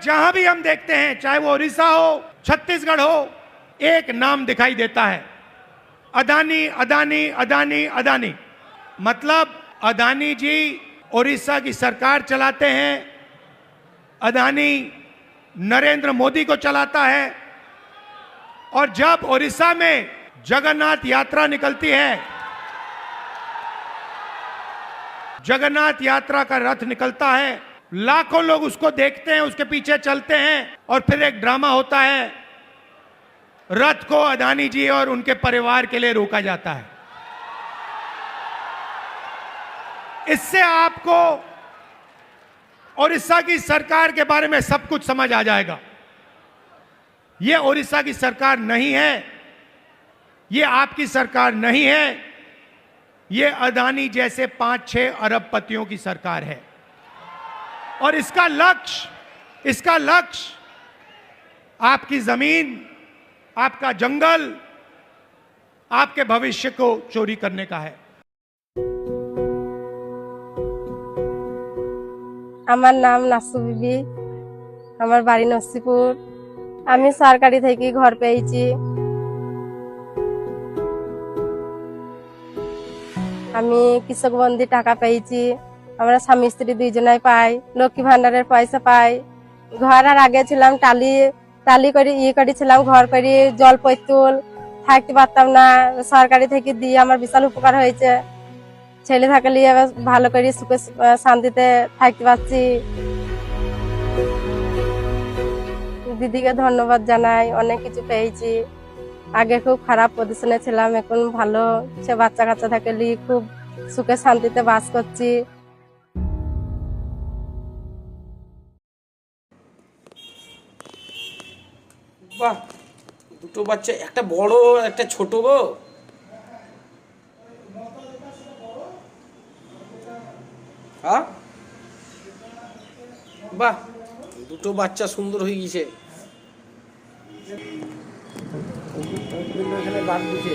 जहां भी हम देखते हैं, चाहे वो उड़ीसा हो, छत्तीसगढ़ हो, एक नाम दिखाई देता है, अदानी अदानी अदानी अदानी। मतलब अदानी जी उड़ीसा की सरकार चलाते हैं, अदानी नरेंद्र मोदी को चलाता है। और जब उड़ीसा में जगन्नाथ यात्रा निकलती है, जगन्नाथ यात्रा का रथ निकलता है, लाखों लोग उसको देखते हैं, उसके पीछे चलते हैं, और फिर एक ड्रामा होता है, रथ को अदानी जी और उनके परिवार के लिए रोका जाता है। इससे आपको उड़ीसा की सरकार के बारे में सब कुछ समझ आ जाएगा। यह उड़ीसा की सरकार नहीं है, यह आपकी सरकार नहीं है, यह अदानी जैसे 5-6 अरबपतियों की सरकार है। और इसका लक्ष्य आपकी जमीन, आपका जंगल, आपके भविष्य को चोरी करने का है। আমার নাম নাসু বিবি, আমার বাড়ি নসিপুর। আমি সরকারি থেকে ঘর পেয়েছি। আমি কৃষক বন্ধি টাকা পেয়েছি। আমরা স্বামী স্ত্রী দুইজনাই পাই, লক্ষ্মী ভান্ডারের পয়সা পাই। ঘর আর আগে ছিলাম টালি করে করেছিলাম, ঘর করে জল পৈতুল থাকতে পারতাম না। সরকারি থেকে দিয়ে আমার বিশাল উপকার হয়েছে। ছেলে থাকলে ভালো করে সুখে শান্তিতে থাকতে পারছি। দিদিকে ধন্যবাদ জানাই, অনেক কিছু পেয়েছি। আগে খুব খারাপ পজিশনে ছিলাম, এখন ভালো, সে বাচ্চা কাচ্চা থাকলে খুব সুখে শান্তিতে বাস করছি। বাহ, দুটো বাচ্চা, একটা বড় একটা ছোট গো। হ্যাঁ, বাহ, দুটো বাচ্চা সুন্দর হয়ে গেছে। এখানে বাদ দিছে।